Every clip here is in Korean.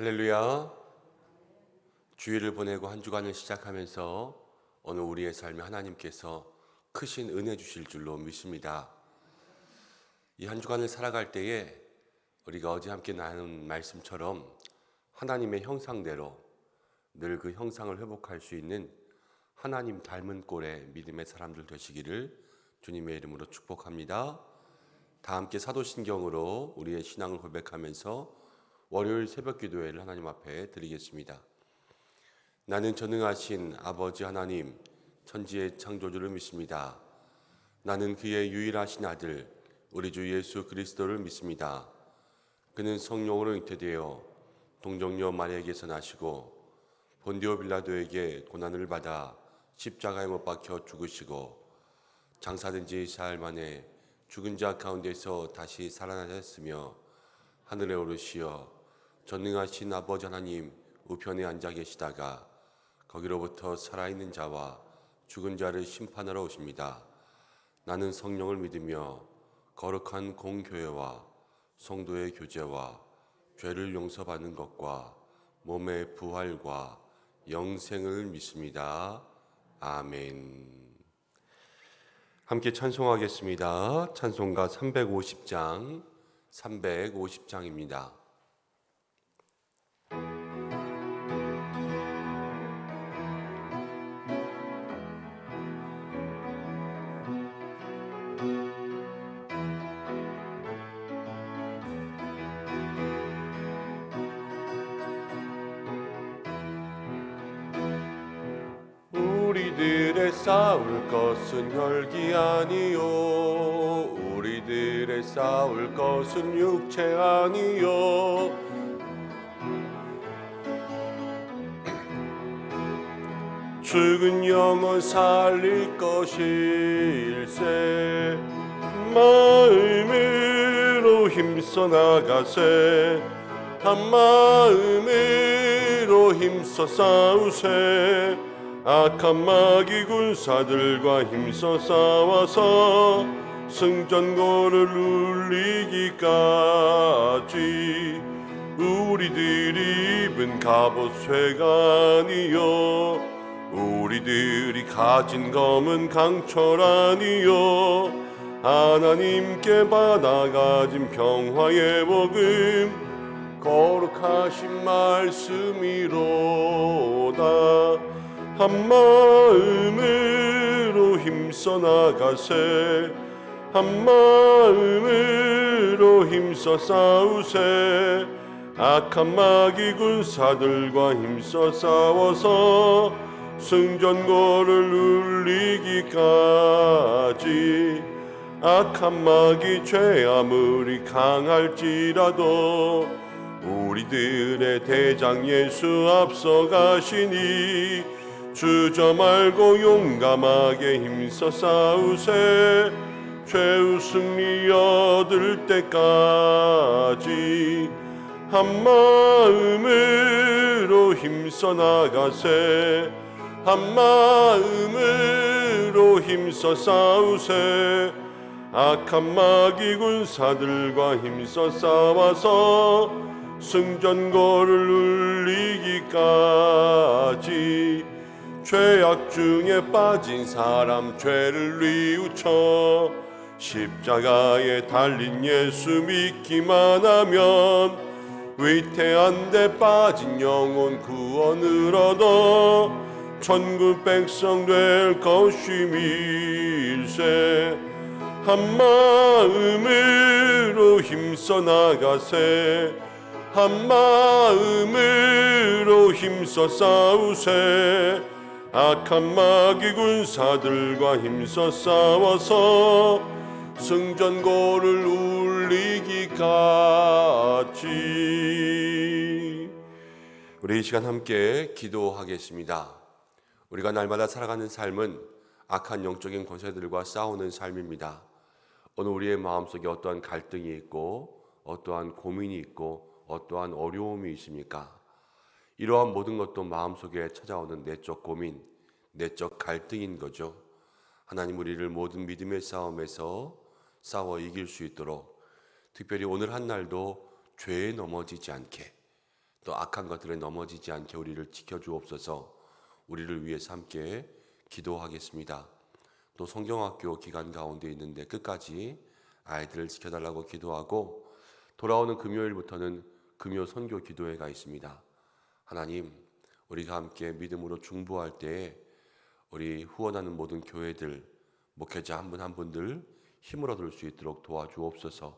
할렐루야. 주일을 보내고 한 주간을 시작하면서 오늘 우리의 삶에 하나님께서 크신 은혜 주실 줄로 믿습니다. 이 한 주간을 살아갈 때에 우리가 어제 함께 나눈 말씀처럼 하나님의 형상대로 늘 그 형상을 회복할 수 있는 하나님 닮은 꼴의 믿음의 사람들 되시기를 주님의 이름으로 축복합니다. 다 함께 사도신경으로 우리의 신앙을 고백하면서 월요일 새벽 기도회를 하나님 앞에 드리겠습니다. 나는 전능하신 아버지 하나님, 천지의 창조주를 믿습니다. 나는 그의 유일하신 아들, 우리 주 예수 그리스도를 믿습니다. 그는 성령으로 잉태되어 동정녀 마리아에게서 나시고 본디오 빌라도에게 고난을 받아 십자가에 못 박혀 죽으시고 장사된 지 사흘 만에 죽은 자 가운데서 다시 살아나셨으며 하늘에 오르시어 전능하신 아버지 하나님 우편에 앉아 계시다가 거기로부터 살아있는 자와 죽은 자를 심판하러 오십니다. 나는 성령을 믿으며 거룩한 공교회와 성도의 교제와 죄를 용서받는 것과 몸의 부활과 영생을 믿습니다. 아멘. 함께 찬송하겠습니다. 찬송가 350장입니다. 우리들의 싸울 것은 혈기 아니요 우리들의 싸울 것은 육체 아니요 죽은 영혼 살릴 것일세 마음으로 힘써 나가세 한 마음으로 힘써 싸우세 악한 마귀 군사들과 힘써 싸워서 승전고를 울리기까지 우리들이 입은 갑옷 쇠간이요 우리들이 가진 검은 강철 아니요 하나님께 받아 가진 평화의 복음 거룩하신 말씀이로다 한 마음으로 힘써 나가세 한 마음으로 힘써 싸우세 악한 마귀 군사들과 힘써 싸워서 승전고를 울리기까지 악한 마귀 죄 아무리 강할지라도 우리들의 대장 예수 앞서가시니 주저 말고 용감하게 힘써 싸우세 최후 승리 얻을 때까지 한 마음으로 힘써 나가세 한 마음으로 힘써 싸우세 악한 마귀 군사들과 힘써 싸워서 승전고를 울리기까지 죄악 중에 빠진 사람 죄를 뉘우쳐 십자가에 달린 예수 믿기만 하면 위태한 데 빠진 영혼 구원을 얻어 천국 백성 될 것임일세 한 마음으로 힘써 나가세 한 마음으로 힘써 싸우세 악한 마귀 군사들과 힘써 싸워서 승전고를 울리기까지 우리 이 시간 함께 기도하겠습니다. 우리가 날마다 살아가는 삶은 악한 영적인 권세들과 싸우는 삶입니다. 오늘 우리의 마음속에 어떠한 갈등이 있고 어떠한 고민이 있고 어떠한 어려움이 있습니까? 이러한 모든 것도 마음속에 찾아오는 내적 고민, 내적 갈등인 거죠. 하나님 우리를 모든 믿음의 싸움에서 싸워 이길 수 있도록 특별히 오늘 한 날도 죄에 넘어지지 않게 또 악한 것들에 넘어지지 않게 우리를 지켜주옵소서. 우리를 위해서 함께 기도하겠습니다. 또 성경학교 기간 가운데 있는데 끝까지 아이들을 지켜달라고 기도하고, 돌아오는 금요일부터는 금요 선교 기도회가 있습니다. 하나님, 우리가 함께 믿음으로 중보할 때에 우리 후원하는 모든 교회들, 목회자 한 분 한 분들 힘을 얻을 수 있도록 도와주옵소서.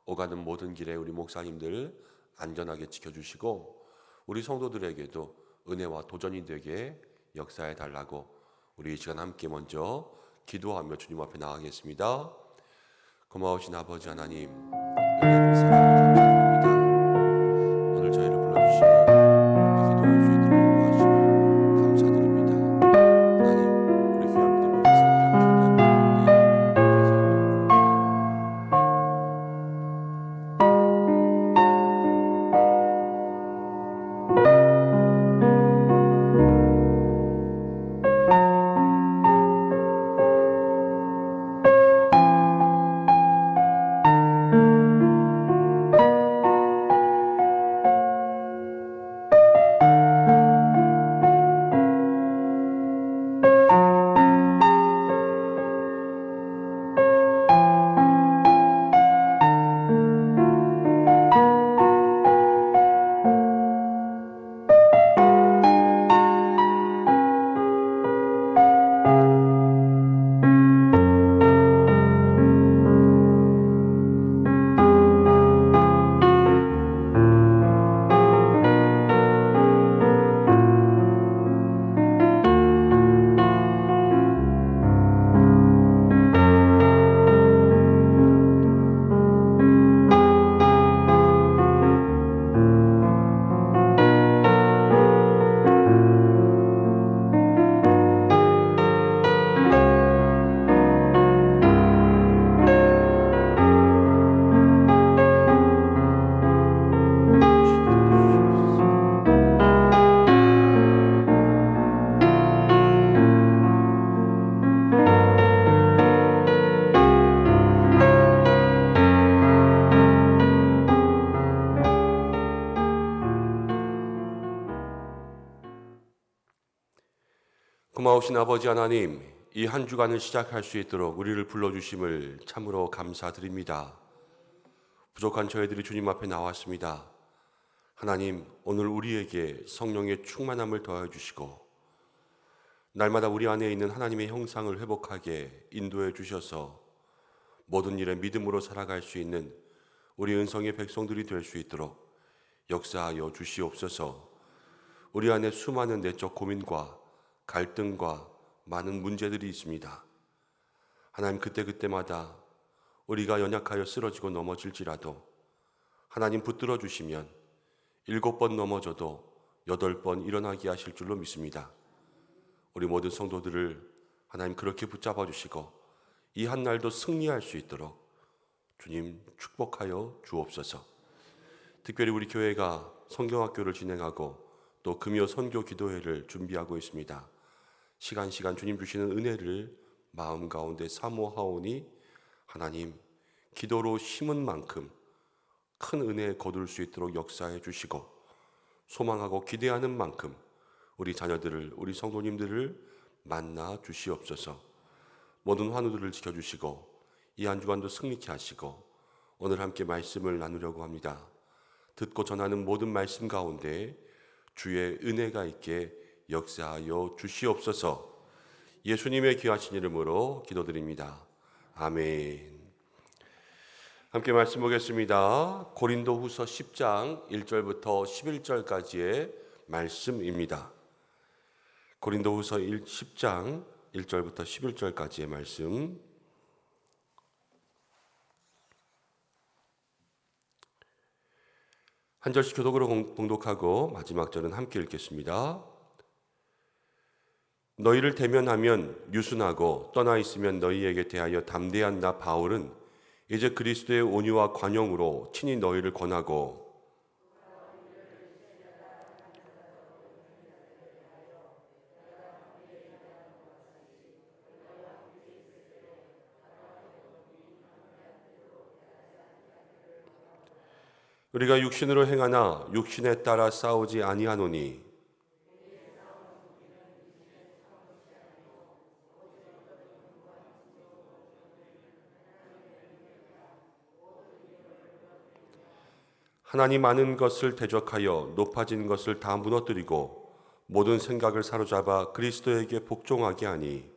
오가는 모든 길에 우리 목사님들 안전하게 지켜주시고, 우리 성도들에게도 은혜와 도전이 되게 역사해 달라고 우리 이 시간 함께 먼저 기도하며 주님 앞에 나가겠습니다. 고마우신 아버지 하나님, 은혜를 사랑을 감사드립니다. 오늘 저희를 불러주시고 기도할 수 있도록 인도하심을 감사드립니다. 하나님, 우리 귀함들 위해서 기도하고 고마우신 아버지 하나님, 이 한 주간을 시작할 수 있도록 우리를 불러주심을 참으로 감사드립니다. 부족한 저희들이 주님 앞에 나왔습니다. 하나님, 오늘 우리에게 성령의 충만함을 더해 주시고 날마다 우리 안에 있는 하나님의 형상을 회복하게 인도해 주셔서 모든 일에 믿음으로 살아갈 수 있는 우리 은성의 백성들이 될 수 있도록 역사하여 주시옵소서. 우리 안에 수많은 내적 고민과 갈등과 많은 문제들이 있습니다. 하나님, 그때그때마다 우리가 연약하여 쓰러지고 넘어질지라도 하나님 붙들어 주시면 7번 넘어져도 8번 일어나게 하실 줄로 믿습니다. 우리 모든 성도들을 하나님 그렇게 붙잡아 주시고 이 한 날도 승리할 수 있도록 주님 축복하여 주옵소서. 특별히 우리 교회가 성경학교를 진행하고 또 금요 선교 기도회를 준비하고 있습니다. 시간 주님 주시는 은혜를 마음 가운데 사모하오니 하나님, 기도로 심은 만큼 큰 은혜 거둘 수 있도록 역사해 주시고 소망하고 기대하는 만큼 우리 자녀들을, 우리 성도님들을 만나 주시옵소서. 모든 환우들을 지켜주시고 이 한 주간도 승리케 하시고 오늘 함께 말씀을 나누려고 합니다. 듣고 전하는 모든 말씀 가운데 주의 은혜가 있게 역사하여 주시옵소서. 예수님의 귀하신 이름으로 기도드립니다. 아멘. 함께 말씀 보겠습니다. 고린도후서 10장 1절부터 11절까지의 말씀입니다. 고린도후서 10장 1절부터 11절까지의 말씀. 한 절씩 교독으로 봉독하고 마지막 절은 함께 읽겠습니다. 너희를 대면하면 유순하고 떠나 있으면 너희에게 대하여 담대한 나 바울은 이제 그리스도의 온유와 관용으로 친히 너희를 권하고 우리가 육신으로 행하나 육신에 따라 싸우지 아니하노니 하나님 많은 것을 대적하여 높아진 것을 다 무너뜨리고 모든 생각을 사로잡아 그리스도에게 복종하게 하니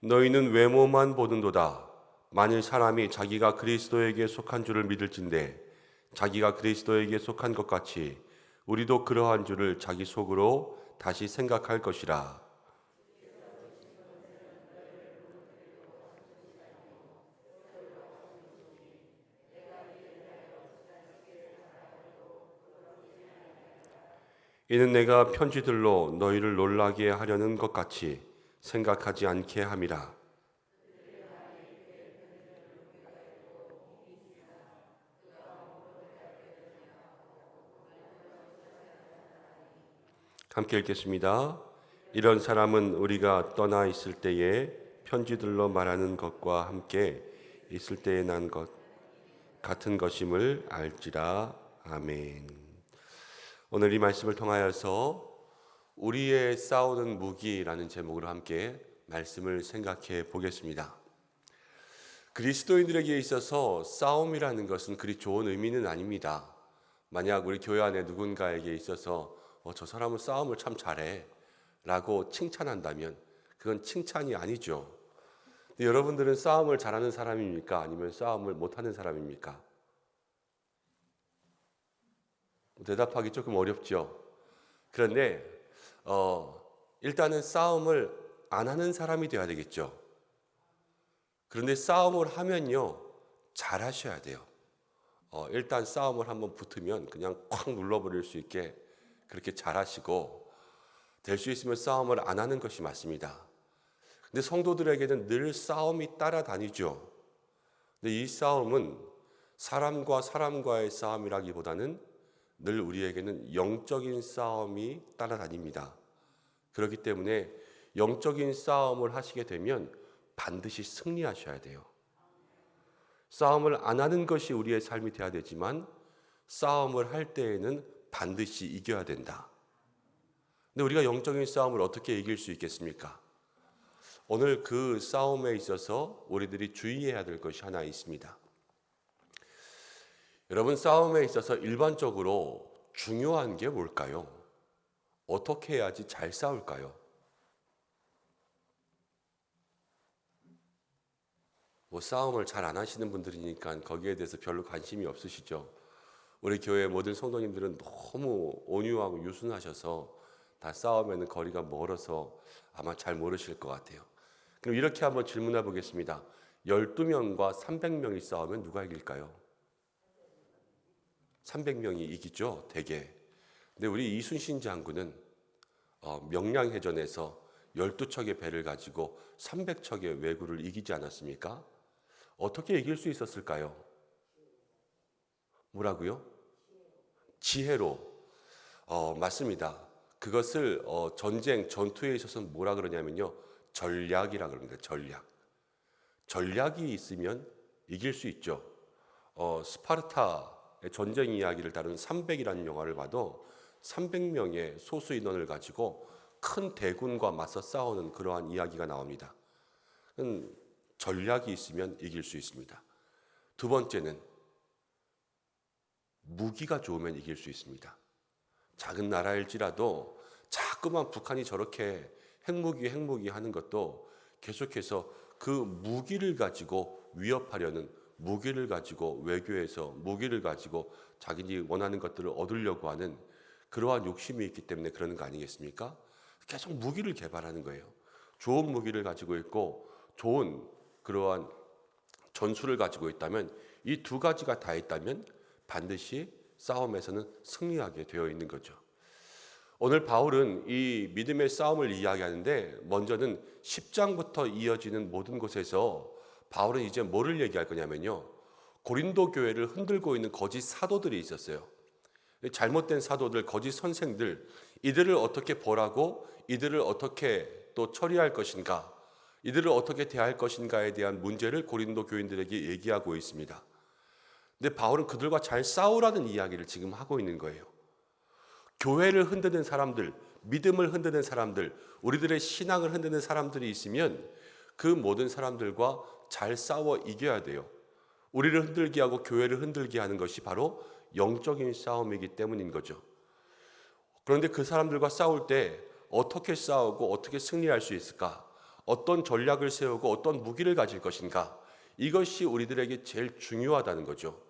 너희는 외모만 보는도다. 만일 사람이 자기가 그리스도에게 속한 줄을 믿을진대 자기가 그리스도에게 속한 것 같이 우리도 그러한 줄을 자기 속으로 다시 생각할 것이라. 이는 내가 편지들로 너희를 놀라게 하려는 것 같이 생각하지 않게 함이라. 함께 읽겠습니다. 이런 사람은 우리가 떠나 있을 때에 편지들로 말하는 것과 함께 있을 때에 난 것 같은 것임을 알지라. 아멘. 오늘 이 말씀을 통하여서 우리의 싸우는 무기라는 제목으로 함께 말씀을 생각해 보겠습니다. 그리스도인들에게 있어서 싸움이라는 것은 그리 좋은 의미는 아닙니다. 만약 우리 교회 안에 누군가에게 있어서 저 사람은 싸움을 참 잘해 라고 칭찬한다면 그건 칭찬이 아니죠. 근데 여러분들은 싸움을 잘하는 사람입니까? 아니면 싸움을 못하는 사람입니까? 대답하기 조금 어렵죠. 그런데 일단은 싸움을 안 하는 사람이 되어야 되겠죠. 그런데 싸움을 하면요 잘 하셔야 돼요. 일단 싸움을 한번 붙으면 그냥 콱 눌러버릴 수 있게 그렇게 잘 하시고 될 수 있으면 싸움을 안 하는 것이 맞습니다. 근데 성도들에게는 늘 싸움이 따라다니죠. 근데 이 싸움은 사람과 사람과의 싸움이라기보다는 늘 우리에게는 영적인 싸움이 따라다닙니다. 그렇기 때문에 영적인 싸움을 하시게 되면 반드시 승리하셔야 돼요. 싸움을 안 하는 것이 우리의 삶이 되어야 되지만 싸움을 할 때에는 반드시 이겨야 된다. 근데 우리가 영적인 싸움을 어떻게 이길 수 있겠습니까? 오늘 그 싸움에 있어서 우리들이 주의해야 될 것이 하나 있습니다. 여러분, 싸움에 있어서 일반적으로 중요한 게 뭘까요? 어떻게 해야지 잘 싸울까요? 싸움을 잘 안 하시는 분들이니까 거기에 대해서 별로 관심이 없으시죠. 우리 교회 모든 성도님들은 너무 온유하고 유순하셔서 다 싸움에는 거리가 멀어서 아마 잘 모르실 것 같아요. 그럼 이렇게 한번 질문해 보겠습니다. 12명과 300명이 싸우면 누가 이길까요? 300명이 이기죠, 대개. 근데 우리 이순신 장군은 명량해전에서 12척의 배를 가지고 300척의 왜구를 이기지 않았습니까? 어떻게 이길 수 있었을까요? 뭐라고요? 지혜로. 맞습니다. 그것을 전쟁, 전투에 있어서는 뭐라 그러냐면요. 전략이라 그럽니다. 전략. 전략이 있으면 이길 수 있죠. 스파르타의 전쟁 이야기를 다룬 300이라는 영화를 봐도 300명의 소수 인원을 가지고 큰 대군과 맞서 싸우는 그러한 이야기가 나옵니다. 전략이 있으면 이길 수 있습니다. 두 번째는 무기가 좋으면 이길 수 있습니다. 작은 나라일지라도 자꾸만 북한이 저렇게 핵무기 하는 것도 계속해서 그 무기를 가지고 위협하려는, 무기를 가지고 외교에서 무기를 가지고 자기들이 원하는 것들을 얻으려고 하는 그러한 욕심이 있기 때문에 그러는 거 아니겠습니까? 계속 무기를 개발하는 거예요. 좋은 무기를 가지고 있고 좋은 그러한 전술을 가지고 있다면, 이 두 가지가 다 있다면 반드시 싸움에서는 승리하게 되어 있는 거죠. 오늘 바울은 이 믿음의 싸움을 이야기하는데 먼저는 10장부터 이어지는 모든 곳에서 바울은 이제 뭐를 얘기할 거냐면요. 고린도 교회를 흔들고 있는 거짓 사도들이 있었어요. 잘못된 사도들, 거짓 선생들, 이들을 어떻게 벌하고 이들을 어떻게 또 처리할 것인가, 이들을 어떻게 대할 것인가에 대한 문제를 고린도 교인들에게 얘기하고 있습니다. 근데 바울은 그들과 잘 싸우라는 이야기를 지금 하고 있는 거예요. 교회를 흔드는 사람들, 믿음을 흔드는 사람들, 우리들의 신앙을 흔드는 사람들이 있으면 그 모든 사람들과 잘 싸워 이겨야 돼요. 우리를 흔들게 하고 교회를 흔들게 하는 것이 바로 영적인 싸움이기 때문인 거죠. 그런데 그 사람들과 싸울 때 어떻게 싸우고 어떻게 승리할 수 있을까? 어떤 전략을 세우고 어떤 무기를 가질 것인가? 이것이 우리들에게 제일 중요하다는 거죠.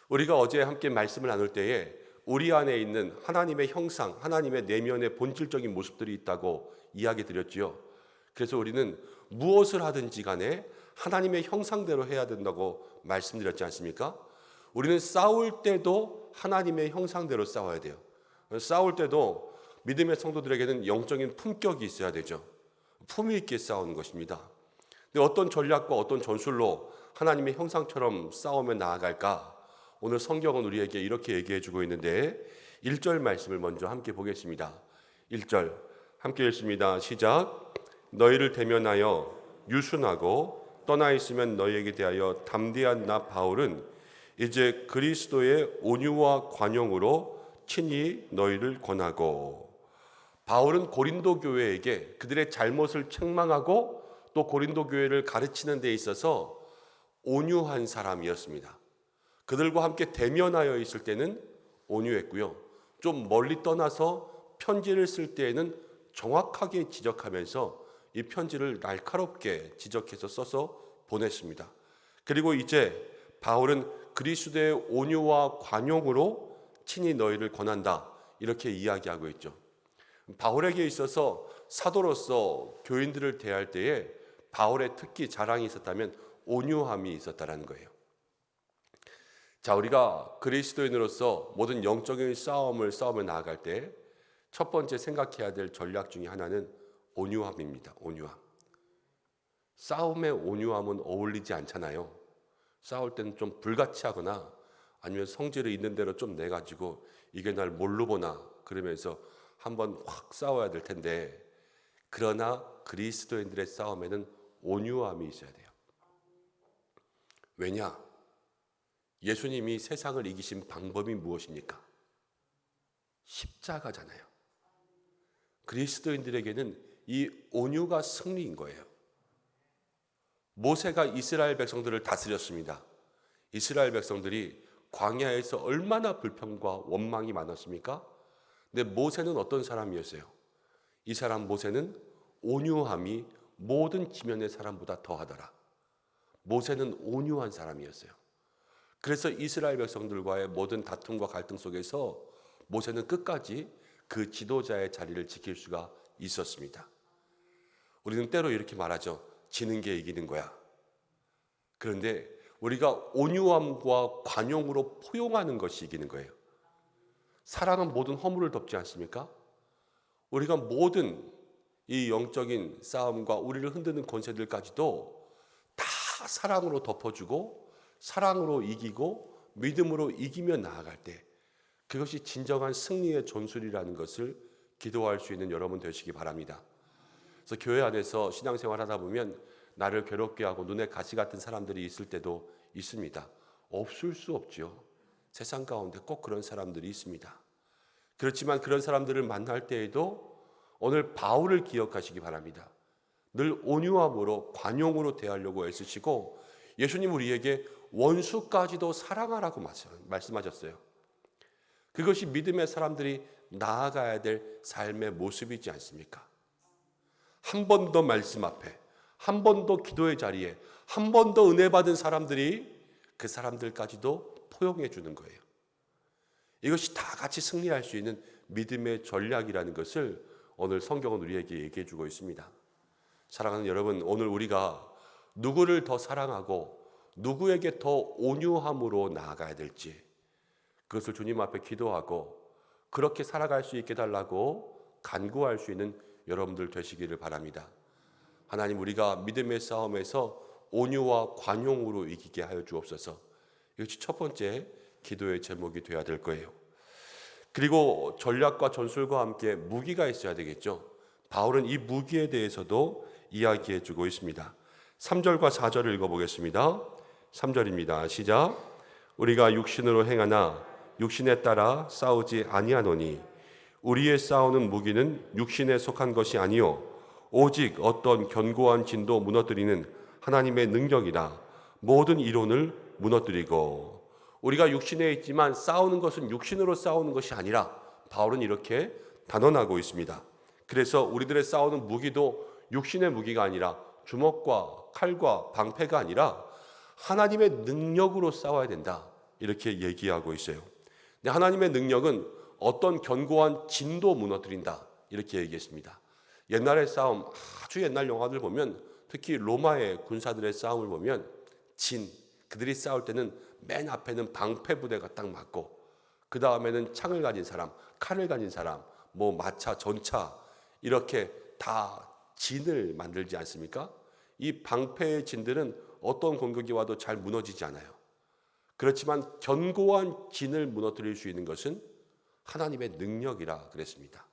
우리가 어제 함께 말씀을 나눌 때에 우리 안에 있는 하나님의 형상, 하나님의 내면의 본질적인 모습들이 있다고 이야기 드렸지요. 그래서 우리는 무엇을 하든지 간에 하나님의 형상대로 해야 된다고 말씀드렸지 않습니까? 우리는 싸울 때도 하나님의 형상대로 싸워야 돼요. 싸울 때도 믿음의 성도들에게는 영적인 품격이 있어야 되죠. 품위 있게 싸우는 것입니다. 근데 어떤 전략과 어떤 전술로 하나님의 형상처럼 싸우며 나아갈까? 오늘 성경은 우리에게 이렇게 얘기해 주고 있는데 1절 말씀을 먼저 함께 보겠습니다. 1절 함께 읽습니다. 시작. 너희를 대면하여 유순하고 떠나 있으면 너희에게 대하여 담대한 나 바울은 이제 그리스도의 온유와 관용으로 친히 너희를 권하고. 바울은 고린도 교회에게 그들의 잘못을 책망하고 또 고린도 교회를 가르치는 데 있어서 온유한 사람이었습니다. 그들과 함께 대면하여 있을 때는 온유했고요. 좀 멀리 떠나서 편지를 쓸 때에는 정확하게 지적하면서 이 편지를 날카롭게 지적해서 써서 보냈습니다. 그리고 이제 바울은 그리스도의 온유와 관용으로 친히 너희를 권한다, 이렇게 이야기하고 있죠. 바울에게 있어서 사도로서 교인들을 대할 때에 바울의 특기 자랑이 있었다면 온유함이 있었다는 거예요. 자, 우리가 그리스도인으로서 모든 영적인 싸움을 나아갈 때 첫 번째 생각해야 될 전략 중에 하나는 온유함입니다. 온유함. 싸움의 온유함은 어울리지 않잖아요. 싸울 때는 좀 불같이 하거나 아니면 성질을 있는 대로 좀 내가지고 이게 날 뭘로 보나 그러면서 한번 확 싸워야 될 텐데, 그러나 그리스도인들의 싸움에는 온유함이 있어야 돼요. 왜냐? 예수님이 세상을 이기신 방법이 무엇입니까? 십자가잖아요. 그리스도인들에게는 이 온유가 승리인 거예요. 모세가 이스라엘 백성들을 다스렸습니다. 이스라엘 백성들이 광야에서 얼마나 불평과 원망이 많았습니까? 근데 모세는 어떤 사람이었어요? 이 사람 모세는 온유함이 모든 지면의 사람보다 더하더라. 모세는 온유한 사람이었어요. 그래서 이스라엘 백성들과의 모든 다툼과 갈등 속에서 모세는 끝까지 그 지도자의 자리를 지킬 수가 있었습니다. 우리는 때로 이렇게 말하죠. 지는 게 이기는 거야. 그런데 우리가 온유함과 관용으로 포용하는 것이 이기는 거예요. 사랑은 모든 허물을 덮지 않습니까? 우리가 모든 이 영적인 싸움과 우리를 흔드는 권세들까지도 다 사랑으로 덮어주고 사랑으로 이기고 믿음으로 이기며 나아갈 때 그것이 진정한 승리의 전술이라는 것을 기도할 수 있는 여러분 되시기 바랍니다. 그래서 교회 안에서 신앙생활 하다 보면 나를 괴롭게 하고 눈에 가시 같은 사람들이 있을 때도 있습니다. 없을 수 없죠. 세상 가운데 꼭 그런 사람들이 있습니다. 그렇지만 그런 사람들을 만날 때에도 오늘 바울을 기억하시기 바랍니다. 늘 온유함으로 관용으로 대하려고 애쓰시고 예수님 우리에게 원수까지도 사랑하라고 말씀하셨어요. 그것이 믿음의 사람들이 나아가야 될 삶의 모습이지 않습니까? 한 번 더 말씀 앞에, 한 번 더 기도의 자리에, 한 번 더 은혜 받은 사람들이 그 사람들까지도 포용해 주는 거예요. 이것이 다 같이 승리할 수 있는 믿음의 전략이라는 것을 오늘 성경은 우리에게 얘기해 주고 있습니다. 사랑하는 여러분, 오늘 우리가 누구를 더 사랑하고 누구에게 더 온유함으로 나아가야 될지 그것을 주님 앞에 기도하고 그렇게 살아갈 수 있게 달라고 간구할 수 있는 여러분들 되시기를 바랍니다. 하나님, 우리가 믿음의 싸움에서 온유와 관용으로 이기게 하여 주옵소서. 이것이 첫 번째 기도의 제목이 되어야 될 거예요. 그리고 전략과 전술과 함께 무기가 있어야 되겠죠. 바울은 이 무기에 대해서도 이야기해 주고 있습니다. 3절과 4절을 읽어보겠습니다. 3절입니다. 시작. 우리가 육신으로 행하나 육신에 따라 싸우지 아니하노니 우리의 싸우는 무기는 육신에 속한 것이 아니요 오직 어떤 견고한 진도 무너뜨리는 하나님의 능력이라 모든 이론을 무너뜨리고. 우리가 육신에 있지만 싸우는 것은 육신으로 싸우는 것이 아니라 바울은 이렇게 단언하고 있습니다. 그래서 우리들의 싸우는 무기도 육신의 무기가 아니라 주먹과 칼과 방패가 아니라 하나님의 능력으로 싸워야 된다, 이렇게 얘기하고 있어요. 근데 하나님의 능력은 어떤 견고한 진도 무너뜨린다, 이렇게 얘기했습니다. 옛날의 싸움, 아주 옛날 영화들 보면 특히 로마의 군사들의 싸움을 보면 그들이 싸울 때는 맨 앞에는 방패 부대가 딱 맞고 그 다음에는 창을 가진 사람, 칼을 가진 사람, 마차, 전차 이렇게 다 진을 만들지 않습니까? 이 방패의 진들은 어떤 공격이 와도 잘 무너지지 않아요. 그렇지만 견고한 진을 무너뜨릴 수 있는 것은 하나님의 능력이라 그랬습니다.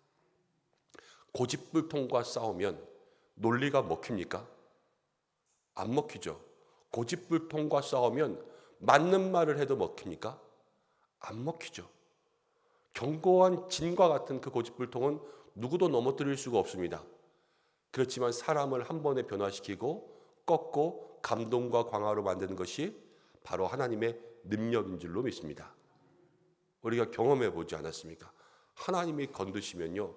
고집불통과 싸우면 논리가 먹힙니까? 안 먹히죠. 고집불통과 싸우면 맞는 말을 해도 먹힙니까? 안 먹히죠. 견고한 진과 같은 그 고집불통은 누구도 넘어뜨릴 수가 없습니다. 그렇지만 사람을 한 번에 변화시키고 꺾고 감동과 광화로 만드는 것이 바로 하나님의 능력인 줄로 믿습니다. 우리가 경험해 보지 않았습니까? 하나님이 건드시면요,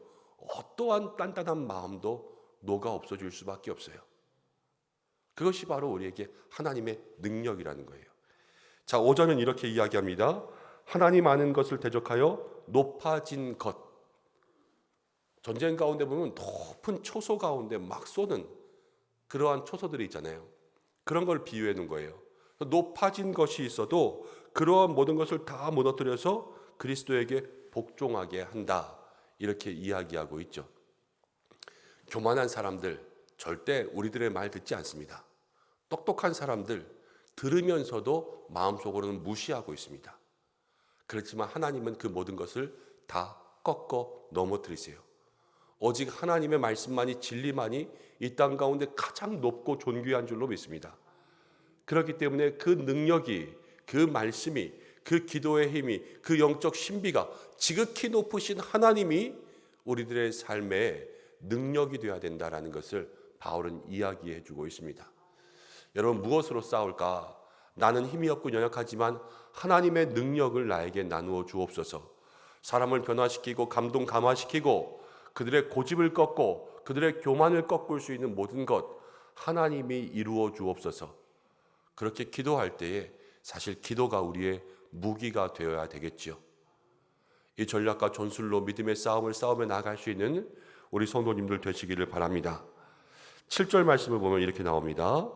어떠한 단단한 마음도 녹아 없어질 수밖에 없어요. 그것이 바로 우리에게 하나님의 능력이라는 거예요. 자, 5절은 이렇게 이야기합니다. 하나님 아는 것을 대적하여 높아진 것. 전쟁 가운데 보면 높은 초소 가운데 막 쏘는 그러한 초소들이 있잖아요. 그런 걸 비유해 놓은 거예요. 높아진 것이 있어도 그러한 모든 것을 다 무너뜨려서 그리스도에게 복종하게 한다, 이렇게 이야기하고 있죠. 교만한 사람들 절대 우리들의 말 듣지 않습니다. 똑똑한 사람들 들으면서도 마음속으로는 무시하고 있습니다. 그렇지만 하나님은 그 모든 것을 다 꺾어 넘어뜨리세요. 오직 하나님의 말씀만이, 진리만이 이 땅 가운데 가장 높고 존귀한 줄로 믿습니다. 그렇기 때문에 그 능력이, 그 말씀이, 그 기도의 힘이, 그 영적 신비가 지극히 높으신 하나님이 우리들의 삶의 능력이 되어야 된다라는 것을 바울은 이야기해 주고 있습니다. 여러분, 무엇으로 싸울까? 나는 힘이 없고 연약하지만 하나님의 능력을 나에게 나누어 주옵소서. 사람을 변화시키고 감동 감화시키고 그들의 고집을 꺾고 그들의 교만을 꺾을 수 있는 모든 것 하나님이 이루어 주옵소서. 그렇게 기도할 때에 사실 기도가 우리의 무기가 되어야 되겠지요. 이 전략과 전술로 믿음의 싸움을 싸우며 나아갈 수 있는 우리 성도님들 되시기를 바랍니다. 7절 말씀을 보면 이렇게 나옵니다.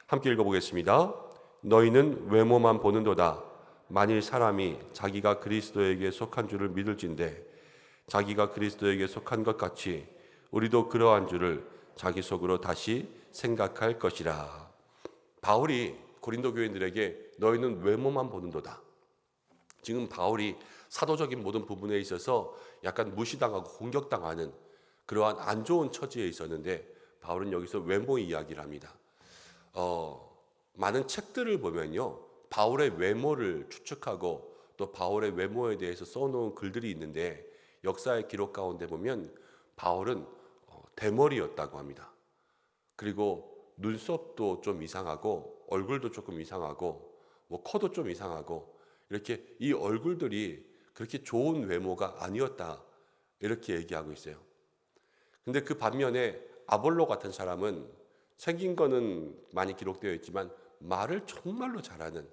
함께 읽어보겠습니다. 너희는 외모만 보는도다. 만일 사람이 자기가 그리스도에게 속한 줄을 믿을진대 자기가 그리스도에게 속한 것 같이 우리도 그러한 줄을 자기 속으로 다시 생각할 것이라. 바울이 고린도 교인들에게 너희는 외모만 보는도다. 지금 바울이 사도적인 모든 부분에 있어서 약간 무시당하고 공격당하는 그러한 안 좋은 처지에 있었는데 바울은 여기서 외모 이야기를 합니다. 많은 책들을 보면요, 바울의 외모를 추측하고 또 바울의 외모에 대해서 써놓은 글들이 있는데 역사의 기록 가운데 보면 바울은 대머리였다고 합니다. 그리고 눈썹도 좀 이상하고 얼굴도 조금 이상하고 코도 좀 이상하고 이렇게 이 얼굴들이 그렇게 좋은 외모가 아니었다, 이렇게 얘기하고 있어요. 근데 그 반면에 아볼로 같은 사람은 생긴 거는 많이 기록되어 있지만 말을 정말로 잘하는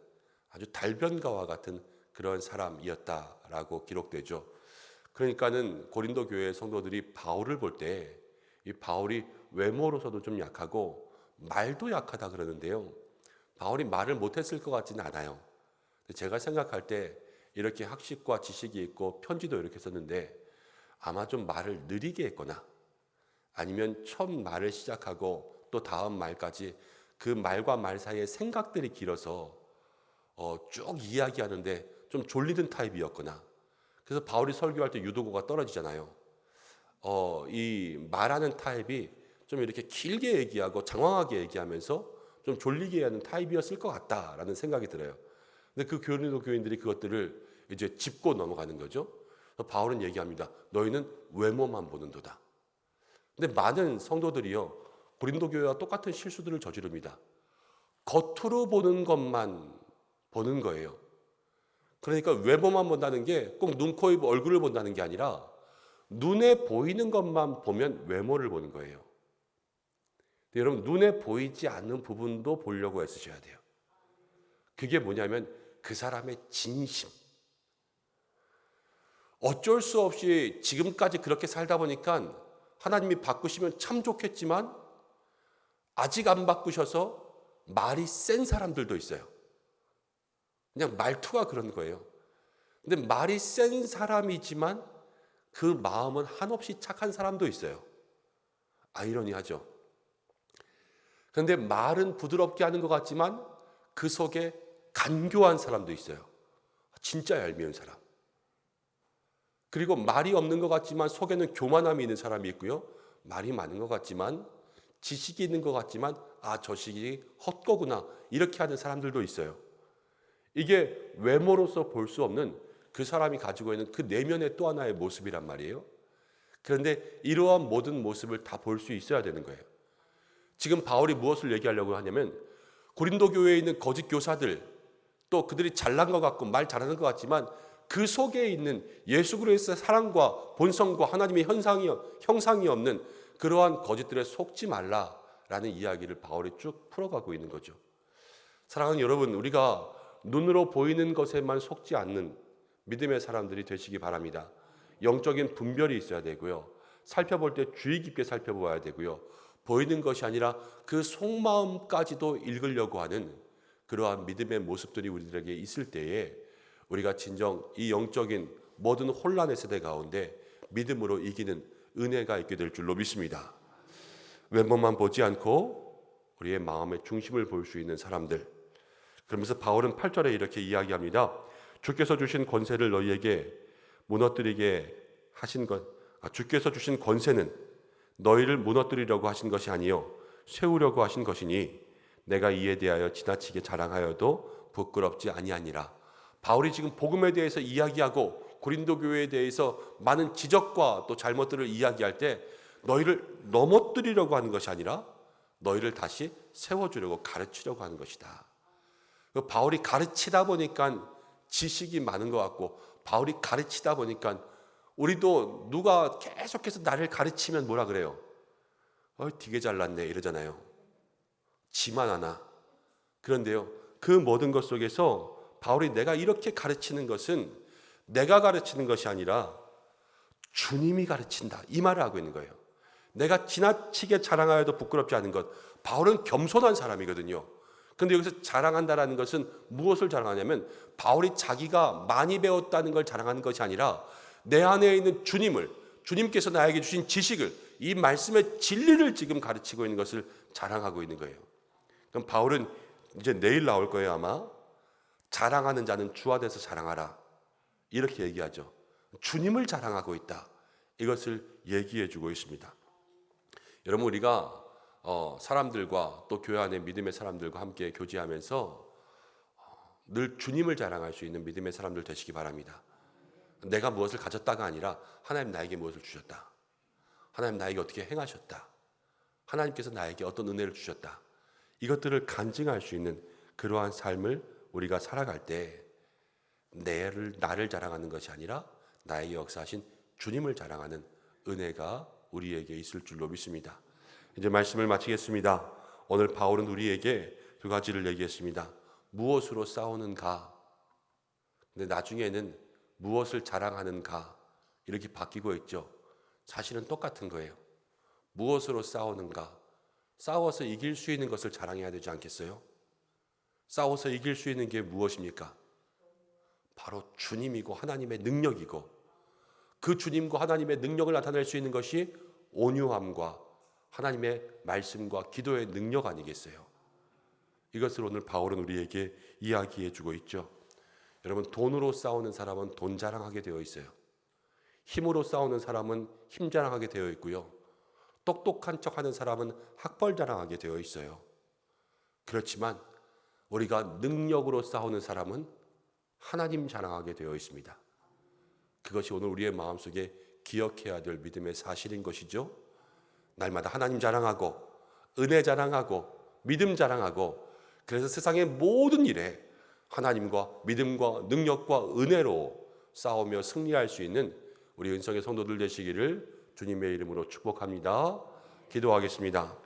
아주 달변가와 같은 그런 사람이었다라고 기록되죠. 그러니까는 고린도 교회 성도들이 바울을 볼 때 이 바울이 외모로서도 좀 약하고 말도 약하다 그러는데요. 바울이 말을 못했을 것 같지는 않아요. 제가 생각할 때 이렇게 학식과 지식이 있고 편지도 이렇게 썼는데 아마 좀 말을 느리게 했거나 아니면 처음 말을 시작하고 또 다음 말까지 그 말과 말 사이에 생각들이 길어서 쭉 이야기하는데 좀 졸리는 타입이었거나, 그래서 바울이 설교할 때 유도고가 떨어지잖아요. 이 말하는 타입이 좀 이렇게 길게 얘기하고 장황하게 얘기하면서 좀 졸리게 하는 타입이었을 것 같다라는 생각이 들어요. 근데 그 고린도 교인들이 그것들을 이제 짚고 넘어가는 거죠. 바울은 얘기합니다. 너희는 외모만 보는도다. 근데 많은 성도들이요, 고린도 교회와 똑같은 실수들을 저지릅니다. 겉으로 보는 것만 보는 거예요. 그러니까 외모만 본다는 게 꼭 눈, 코, 입, 얼굴을 본다는 게 아니라 눈에 보이는 것만 보면 외모를 보는 거예요. 여러분, 눈에 보이지 않는 부분도 보려고 애쓰셔야 돼요. 그게 뭐냐면 그 사람의 진심. 어쩔 수 없이 지금까지 그렇게 살다 보니까 하나님이 바꾸시면 참 좋겠지만 아직 안 바꾸셔서 말이 센 사람들도 있어요. 그냥 말투가 그런 거예요. 근데 말이 센 사람이지만 그 마음은 한없이 착한 사람도 있어요. 아이러니하죠. 그런데 말은 부드럽게 하는 것 같지만 그 속에 간교한 사람도 있어요. 진짜 얄미운 사람. 그리고 말이 없는 것 같지만 속에는 교만함이 있는 사람이 있고요. 말이 많은 것 같지만 지식이 있는 것 같지만 저 지식이 헛거구나 이렇게 하는 사람들도 있어요. 이게 외모로서 볼 수 없는 그 사람이 가지고 있는 그 내면의 또 하나의 모습이란 말이에요. 그런데 이러한 모든 모습을 다 볼 수 있어야 되는 거예요. 지금 바울이 무엇을 얘기하려고 하냐면 고린도 교회에 있는 거짓 교사들, 또 그들이 잘난 것 같고 말 잘하는 것 같지만 그 속에 있는 예수 그리스도의 사랑과 본성과 하나님의 형상이 없는 그러한 거짓들에 속지 말라라는 이야기를 바울이 쭉 풀어가고 있는 거죠. 사랑하는 여러분, 우리가 눈으로 보이는 것에만 속지 않는 믿음의 사람들이 되시기 바랍니다. 영적인 분별이 있어야 되고요. 살펴볼 때 주의 깊게 살펴보아야 되고요. 보이는 것이 아니라 그 속마음까지도 읽으려고 하는 그러한 믿음의 모습들이 우리들에게 있을 때에 우리가 진정 이 영적인 모든 혼란의 세대 가운데 믿음으로 이기는 은혜가 있게 될 줄로 믿습니다. 외모만 보지 않고 우리의 마음의 중심을 볼 수 있는 사람들. 그러면서 바울은 8절에 이렇게 이야기합니다. 주께서 주신 권세를 너희에게 무너뜨리게 하신 것, 주께서 주신 권세는 너희를 무너뜨리려고 하신 것이 아니요 세우려고 하신 것이니 내가 이에 대하여 지나치게 자랑하여도 부끄럽지 아니하니라. 바울이 지금 복음에 대해서 이야기하고 고린도 교회에 대해서 많은 지적과 또 잘못들을 이야기할 때 너희를 넘어뜨리려고 하는 것이 아니라 너희를 다시 세워주려고 가르치려고 하는 것이다. 바울이 가르치다 보니까 지식이 많은 것 같고 바울이 가르치다 보니까 우리도 누가 계속해서 나를 가르치면 뭐라 그래요? 되게 잘났네 이러잖아요. 지만 하나. 그런데요, 그 모든 것 속에서 바울이 내가 이렇게 가르치는 것은 내가 가르치는 것이 아니라 주님이 가르친다 이 말을 하고 있는 거예요. 내가 지나치게 자랑하여도 부끄럽지 않은 것. 바울은 겸손한 사람이거든요. 그런데 여기서 자랑한다라는 것은 무엇을 자랑하냐면 바울이 자기가 많이 배웠다는 걸 자랑하는 것이 아니라 내 안에 있는 주님께서 나에게 주신 지식을, 이 말씀의 진리를 지금 가르치고 있는 것을 자랑하고 있는 거예요. 그럼 바울은 이제 내일 나올 거예요 아마. 자랑하는 자는 주 안에서 자랑하라 이렇게 얘기하죠. 주님을 자랑하고 있다. 이것을 얘기해 주고 있습니다. 여러분, 우리가 사람들과 또 교회 안에 믿음의 사람들과 함께 교제하면서 늘 주님을 자랑할 수 있는 믿음의 사람들 되시기 바랍니다. 내가 무엇을 가졌다가 아니라 하나님 나에게 무엇을 주셨다. 하나님 나에게 어떻게 행하셨다. 하나님께서 나에게 어떤 은혜를 주셨다. 이것들을 간증할 수 있는 그러한 삶을 우리가 살아갈 때 나를 자랑하는 것이 아니라 나에게 역사하신 주님을 자랑하는 은혜가 우리에게 있을 줄로 믿습니다. 이제 말씀을 마치겠습니다. 오늘 바울은 우리에게 두 가지를 얘기했습니다. 무엇으로 싸우는가? 근데 나중에는 무엇을 자랑하는가? 이렇게 바뀌고 있죠. 사실은 똑같은 거예요. 무엇으로 싸우는가? 싸워서 이길 수 있는 것을 자랑해야 되지 않겠어요? 싸워서 이길 수 있는 게 무엇입니까? 바로 주님이고 하나님의 능력이고, 그 주님과 하나님의 능력을 나타낼 수 있는 것이 온유함과 하나님의 말씀과 기도의 능력 아니겠어요? 이것을 오늘 바울은 우리에게 이야기해 주고 있죠. 여러분, 돈으로 싸우는 사람은 돈 자랑하게 되어 있어요. 힘으로 싸우는 사람은 힘 자랑하게 되어 있고요. 똑똑한 척하는 사람은 학벌 자랑하게 되어 있어요. 그렇지만 우리가 능력으로 싸우는 사람은 하나님 자랑하게 되어 있습니다. 그것이 오늘 우리의 마음속에 기억해야 될 믿음의 사실인 것이죠. 날마다 하나님 자랑하고 은혜 자랑하고 믿음 자랑하고, 그래서 세상의 모든 일에 하나님과 믿음과 능력과 은혜로 싸우며 승리할 수 있는 우리 은성의 성도들 되시기를 주님의 이름으로 축복합니다. 기도하겠습니다.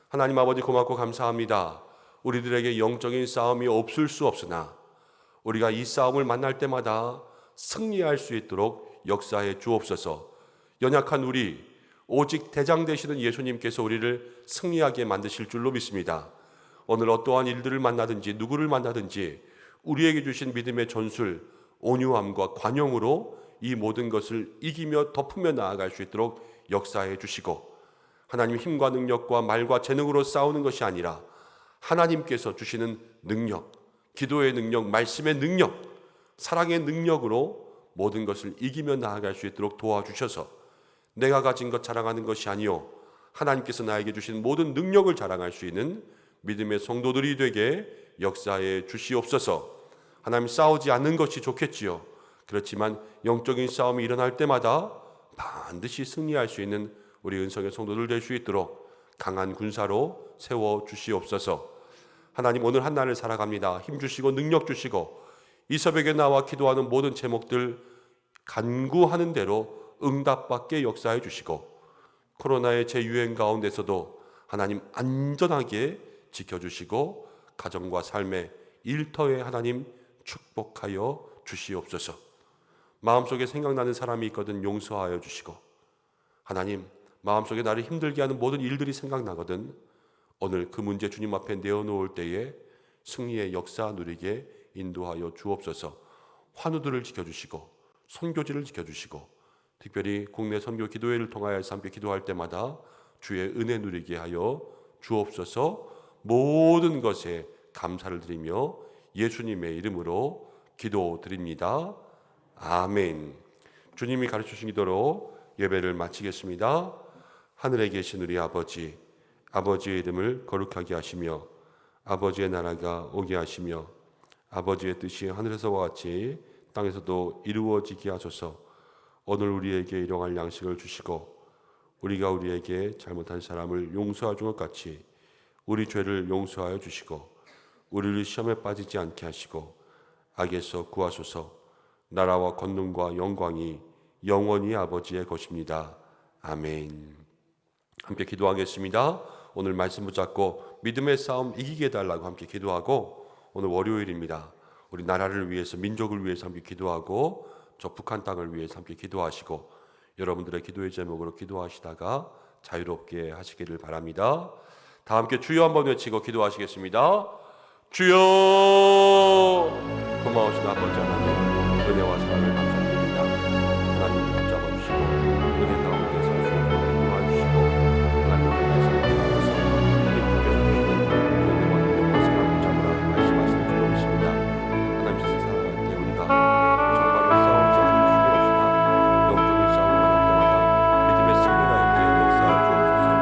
하나님 아버지, 고맙고 감사합니다. 우리들에게 영적인 싸움이 없을 수 없으나 우리가 이 싸움을 만날 때마다 승리할 수 있도록 역사해 주옵소서. 연약한 우리, 오직 대장 되시는 예수님께서 우리를 승리하게 만드실 줄로 믿습니다. 오늘 어떠한 일들을 만나든지 누구를 만나든지 우리에게 주신 믿음의 전술, 온유함과 관용으로 이 모든 것을 이기며 덮으며 나아갈 수 있도록 역사해 주시고, 하나님 힘과 능력과 말과 재능으로 싸우는 것이 아니라 하나님께서 주시는 능력, 기도의 능력, 말씀의 능력, 사랑의 능력으로 모든 것을 이기며 나아갈 수 있도록 도와주셔서 내가 가진 것 자랑하는 것이 아니요 하나님께서 나에게 주신 모든 능력을 자랑할 수 있는 믿음의 성도들이 되게 역사해 주시옵소서. 하나님, 싸우지 않는 것이 좋겠지요. 그렇지만 영적인 싸움이 일어날 때마다 반드시 승리할 수 있는 우리 은성의 성도들 될 수 있도록 강한 군사로 세워 주시옵소서. 하나님, 오늘 한 날을 살아갑니다. 힘 주시고 능력 주시고 이 새벽에 나와 기도하는 모든 제목들 간구하는 대로 응답받게 역사해 주시고, 코로나의 재유행 가운데서도 하나님 안전하게 지켜주시고 가정과 삶의 일터에 하나님 축복하여 주시옵소서. 마음속에 생각나는 사람이 있거든 용서하여 주시고, 하나님 마음속에 나를 힘들게 하는 모든 일들이 생각나거든 오늘 그 문제 주님 앞에 내어놓을 때에 승리의 역사 누리게 인도하여 주옵소서. 환우들을 지켜주시고 선교지를 지켜주시고, 특별히 국내 선교 기도회를 통하여서 함께 기도할 때마다 주의 은혜 누리게 하여 주옵소서. 모든 것에 감사를 드리며 예수님의 이름으로 기도드립니다. 아멘. 주님이 가르쳐주신 기도로 예배를 마치겠습니다. 하늘에 계신 우리 아버지, 아버지의 이름을 거룩하게 하시며 아버지의 나라가 오게 하시며 아버지의 뜻이 하늘에서와 같이 땅에서도 이루어지게 하소서. 오늘 우리에게 일용할 양식을 주시고 우리가 우리에게 잘못한 사람을 용서하는 것 같이 우리 죄를 용서하여 주시고 우리를 시험에 빠지지 않게 하시고 악에서 구하소서. 나라와 권능과 영광이 영원히 아버지의 것입니다. 아멘. 함께 기도하겠습니다. 오늘 말씀 붙잡고 믿음의 싸움 이기게 해달라고 함께 기도하고, 오늘 월요일입니다. 우리 나라를 위해서, 민족을 위해서 함께 기도하고 저 북한 땅을 위해서 함께 기도하시고 여러분들의 기도의 제목으로 기도하시다가 자유롭게 하시기를 바랍니다. 다 함께 주여 한번 외치고 기도하시겠습니다. 주여! 고마우신 아버지 하나님, 은혜와 사랑을 감사드립니다. 하나님 붙잡아 주시고 은혜 가운데